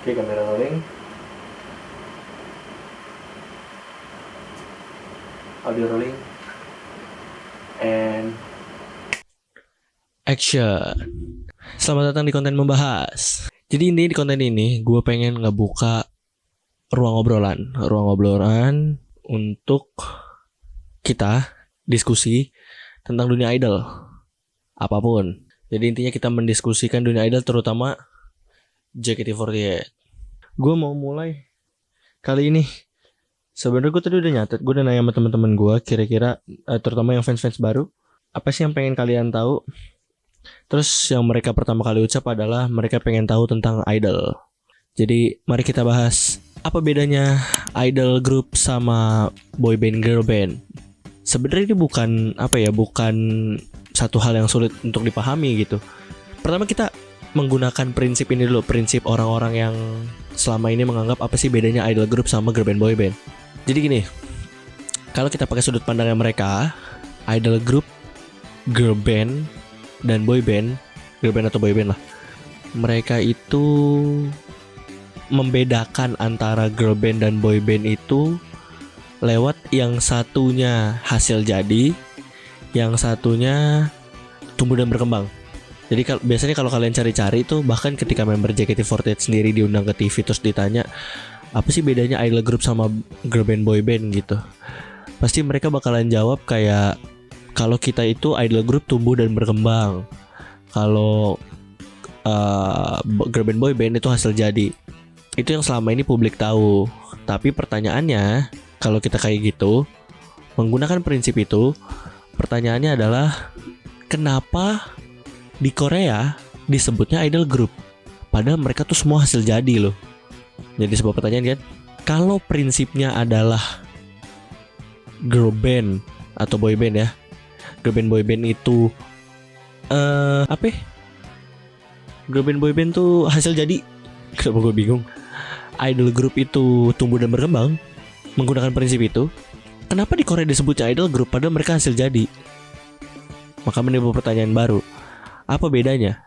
Oke, kamera rolling. Audio rolling. And action. Selamat datang di konten membahas. Jadi ini di konten ini gue pengen ngebuka ruang obrolan untuk kita diskusi tentang dunia idol apapun. Jadi intinya kita mendiskusikan dunia idol, terutama JKT48. Gue mau mulai kali ini. Sebenarnya gue tadi udah nyatet, gue udah nanya sama teman-teman gue kira-kira terutama yang fans-fans baru, apa sih yang pengen kalian tahu? Terus yang mereka pertama kali ucap adalah mereka pengen tahu tentang idol. Jadi mari kita bahas apa bedanya idol group sama boy band girl band. Sebenarnya ini bukan satu hal yang sulit untuk dipahami gitu. Pertama kita menggunakan prinsip ini dulu, prinsip orang-orang yang selama ini menganggap apa sih bedanya idol group sama girl band boy band. Jadi gini, kalau kita pakai sudut pandangnya mereka, idol group, girl band, dan boy band, girl band atau boy band lah, mereka itu membedakan antara girl band dan boy band itu lewat yang satunya hasil jadi, yang satunya tumbuh dan berkembang. Jadi biasanya kalau kalian cari-cari itu, bahkan ketika member JKT48 sendiri diundang ke TV terus ditanya apa sih bedanya idol group sama girl band boy band gitu, pasti mereka bakalan jawab kayak kalau kita itu idol group tumbuh dan berkembang, kalau girl band boy band itu hasil jadi. Itu yang selama ini publik tahu. Tapi pertanyaannya, kalau kita kayak gitu menggunakan prinsip itu, pertanyaannya adalah kenapa di Korea disebutnya idol group padahal mereka tuh semua hasil jadi loh. Jadi sebuah pertanyaan kan. Kalau prinsipnya adalah girl band atau boy band ya, girl band boy band itu girl band boy band tuh hasil jadi. Kenapa gue bingung. Idol group itu tumbuh dan berkembang menggunakan prinsip itu. Kenapa di Korea disebutnya idol group padahal mereka hasil jadi? Maka menimbul pertanyaan baru. Apa bedanya?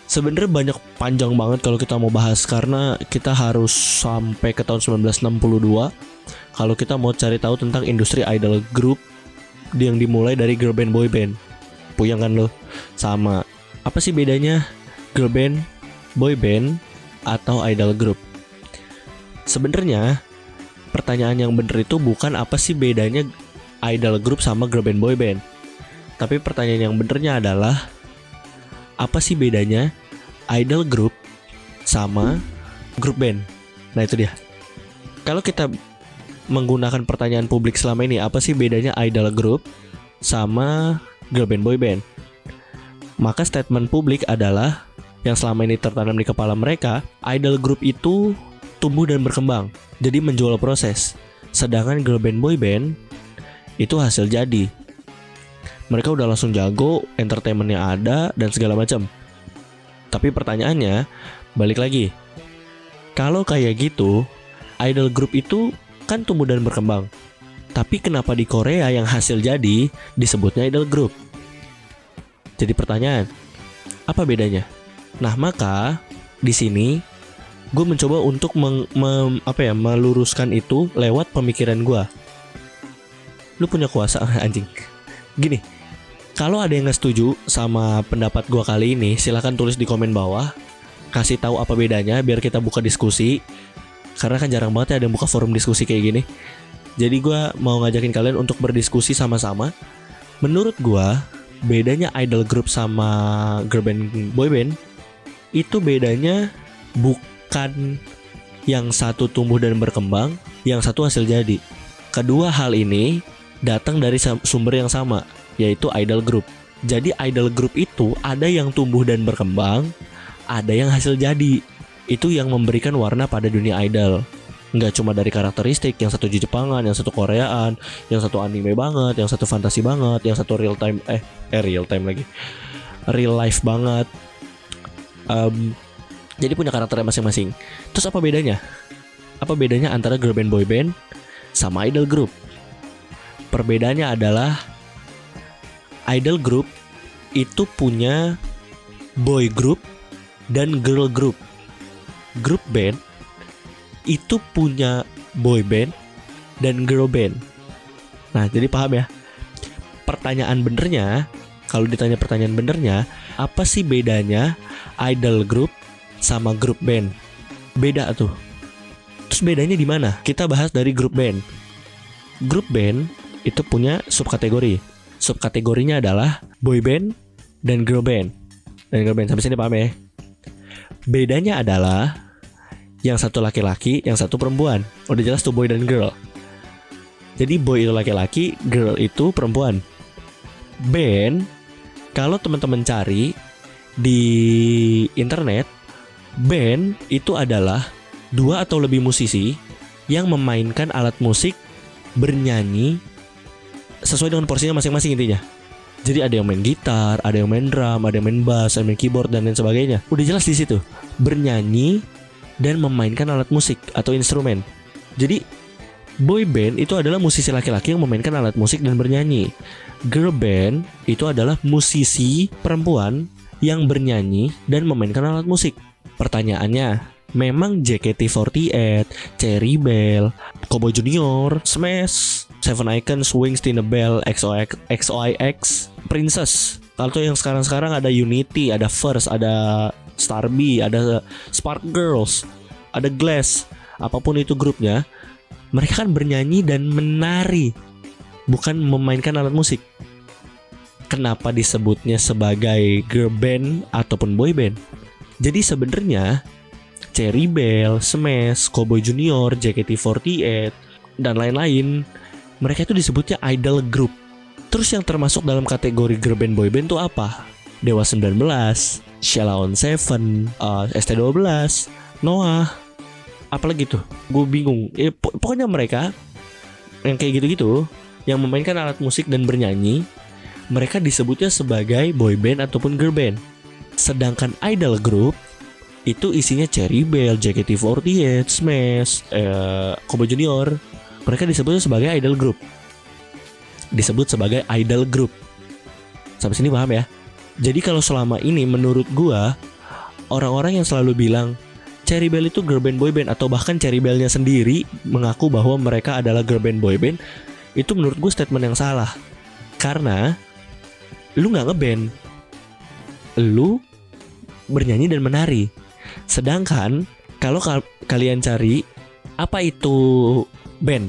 Sebenarnya banyak, panjang banget kalau kita mau bahas, karena kita harus sampai ke tahun 1962 kalau kita mau cari tahu tentang industri idol group yang dimulai dari girl band boy band. Puyeng kan lo? Sama. Apa sih bedanya girl band, boy band, atau idol group? Sebenarnya pertanyaan yang bener itu bukan apa sih bedanya idol group sama girl band boy band. Tapi pertanyaan yang benernya adalah apa sih bedanya idol group sama group band? Nah itu dia. Kalau kita menggunakan pertanyaan publik selama ini, apa sih bedanya idol group sama girl band boy band? Maka statement publik adalah yang selama ini tertanam di kepala mereka, idol group itu tumbuh dan berkembang, jadi menjual proses. Sedangkan girl band boy band itu hasil jadi. Mereka udah langsung jago, entertainmentnya ada, dan segala macam. Tapi pertanyaannya, balik lagi. Kalau kayak gitu, idol group itu kan tumbuh dan berkembang. Tapi kenapa di Korea yang hasil jadi disebutnya idol group? Jadi pertanyaan, apa bedanya? Nah maka di sini gue mencoba untuk meluruskan itu lewat pemikiran gue. Lu punya kuasa anjing. Gini, kalau ada yang gak setuju sama pendapat gue kali ini, silahkan tulis di komen bawah, kasih tahu apa bedanya biar kita buka diskusi. Karena kan jarang banget ya ada yang buka forum diskusi kayak gini. Jadi gue mau ngajakin kalian untuk berdiskusi sama-sama. Menurut gue, bedanya idol group sama girl band boy band itu bedanya bukan yang satu tumbuh dan berkembang, yang satu hasil jadi. Kedua hal ini datang dari sumber yang sama, yaitu idol group. Jadi idol group itu ada yang tumbuh dan berkembang, ada yang hasil jadi. Itu yang memberikan warna pada dunia idol. Nggak cuma dari karakteristik, yang satu Jepangan, yang satu Koreaan, yang satu anime banget, yang satu fantasi banget, yang satu real life banget. Jadi punya karakternya masing-masing. Terus apa bedanya? Apa bedanya antara girl band boy band sama idol group? Perbedaannya adalah idol group itu punya boy group dan girl group. grup band itu punya boy band dan girl band. Nah, jadi paham ya? Kalau ditanya pertanyaan benernya, apa sih bedanya idol group sama grup band? Beda tuh. Terus bedanya di mana? Kita bahas dari grup band. Grup band itu punya subkategori. Subkategorinya adalah boy band dan girl band. Sampai sini paham ya? Bedanya adalah yang satu laki-laki, yang satu perempuan. Udah jelas tuh boy dan girl. Jadi boy itu laki-laki, girl itu perempuan. Band, kalau teman-teman cari di internet, band itu adalah 2 atau lebih musisi yang memainkan alat musik, bernyanyi sesuai dengan porsinya masing-masing intinya. Jadi ada yang main gitar, ada yang main drum, ada yang main bass, ada yang main keyboard dan lain sebagainya. Udah jelas di situ. Bernyanyi dan memainkan alat musik atau instrumen. Jadi boy band itu adalah musisi laki-laki yang memainkan alat musik dan bernyanyi. Girl band itu adalah musisi perempuan yang bernyanyi dan memainkan alat musik. Pertanyaannya, memang JKT48, Cherry Bell, Cowboy Junior, Smash, Seven Icons, Wings, Tina Bell, XOIX, Princess. Kalau yang sekarang ada Unity, ada First, ada Starby, ada Spark Girls, ada Glass, apapun itu grupnya, mereka kan bernyanyi dan menari, bukan memainkan alat musik. Kenapa disebutnya sebagai girl band ataupun boy band? Jadi sebenarnya Cherry Bell, Smash, Cowboy Junior, JKT48 dan lain-lain, mereka itu disebutnya idol group. Terus yang termasuk dalam kategori girl band boy band itu apa? Dewa 19, Sheila on 7, ST12, Noah, apalagi tuh? Gue bingung. Pokoknya mereka yang kayak gitu-gitu, yang memainkan alat musik dan bernyanyi, mereka disebutnya sebagai boy band ataupun girl band. Sedangkan idol group itu isinya Cherry Bell, JKT48, Smash, Cowboy Junior, mereka disebutnya sebagai idol group. Sampai sini paham ya? Jadi kalau selama ini menurut gua, orang-orang yang selalu bilang Cherry Bell itu girl band boy band, atau bahkan Cherry Bellnya sendiri mengaku bahwa mereka adalah girl band boy band, itu menurut gua statement yang salah. Karena lu gak ngeband, lu bernyanyi dan menari. Sedangkan kalau kalian cari apa itu band,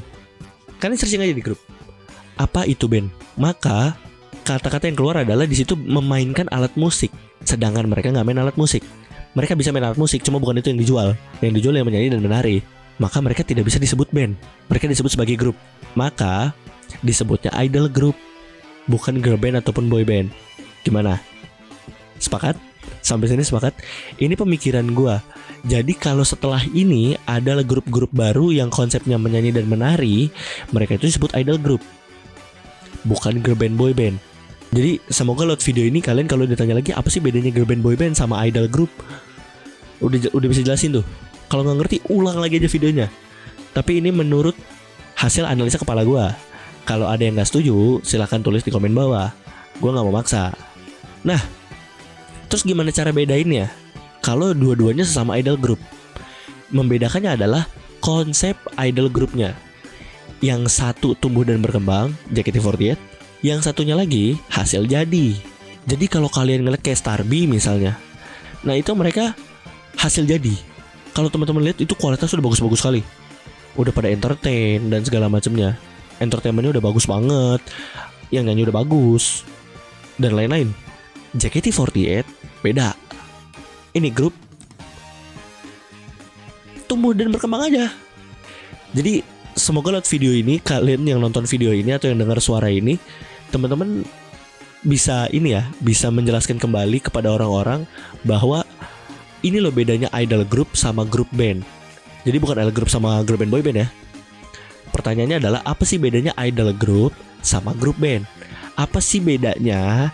kalian searching aja di grup apa itu band, maka kata-kata yang keluar adalah di situ memainkan alat musik. Sedangkan mereka nggak main alat musik. Mereka bisa main alat musik, cuma bukan itu yang dijual. Yang dijual yang menyanyi dan menari. Maka mereka tidak bisa disebut band. Mereka disebut sebagai grup. Maka disebutnya idol group, bukan girl band ataupun boy band. Gimana? Sepakat? Sampai sini sepakat? Ini pemikiran gue. Jadi kalau setelah ini adalah grup-grup baru yang konsepnya menyanyi dan menari, mereka itu disebut idol group, bukan girl band boy band. Jadi semoga lewat video ini kalian kalau ditanya lagi apa sih bedanya girl band boy band sama idol group, udah bisa jelasin tuh. Kalau nggak ngerti ulang lagi aja videonya. Tapi ini menurut hasil analisa kepala gue. Kalau ada yang nggak setuju silahkan tulis di komen bawah. Gue nggak mau maksa. Nah, terus gimana cara bedainnya? Kalau dua-duanya sesama idol group, membedakannya adalah konsep idol groupnya. Yang satu tumbuh dan berkembang, JKT48. Yang satunya lagi hasil jadi. Jadi kalau kalian ngeliat kayak Starby misalnya, nah itu mereka hasil jadi. Kalau teman-teman lihat itu kualitas udah bagus-bagus sekali. Udah pada entertain dan segala macamnya. Entertainmentnya udah bagus banget, yang nyanyi udah bagus dan lain-lain. JKT48 beda. Ini grup tumbuh dan berkembang aja. Jadi semoga lewat video ini, kalian yang nonton video ini atau yang dengar suara ini, teman-teman bisa bisa menjelaskan kembali kepada orang-orang bahwa ini loh bedanya idol group sama grup band. Jadi bukan idol group sama girl band boy band ya. Pertanyaannya adalah apa sih bedanya idol group sama grup band? Apa sih bedanya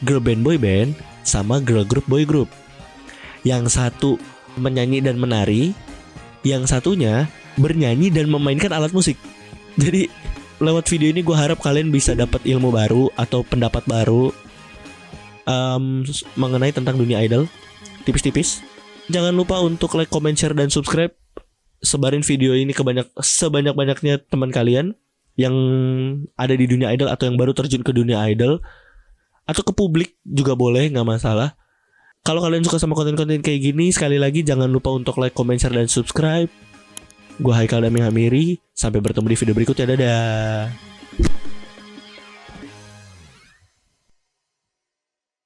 girl band boy band sama girl group boy group? Yang satu menyanyi dan menari, yang satunya bernyanyi dan memainkan alat musik. Jadi lewat video ini gue harap kalian bisa dapat ilmu baru atau pendapat baru mengenai tentang dunia idol, tipis-tipis. Jangan lupa untuk like, comment, share, dan subscribe. Sebarin video ini ke sebanyak-banyaknya teman kalian yang ada di dunia idol atau yang baru terjun ke dunia idol, atau ke publik juga boleh, gak masalah. Kalau kalian suka sama konten-konten kayak gini, sekali lagi jangan lupa untuk like, comment, share, dan subscribe. Gue Haikal Dami Hamiri. Sampai bertemu di video berikutnya. Dadah.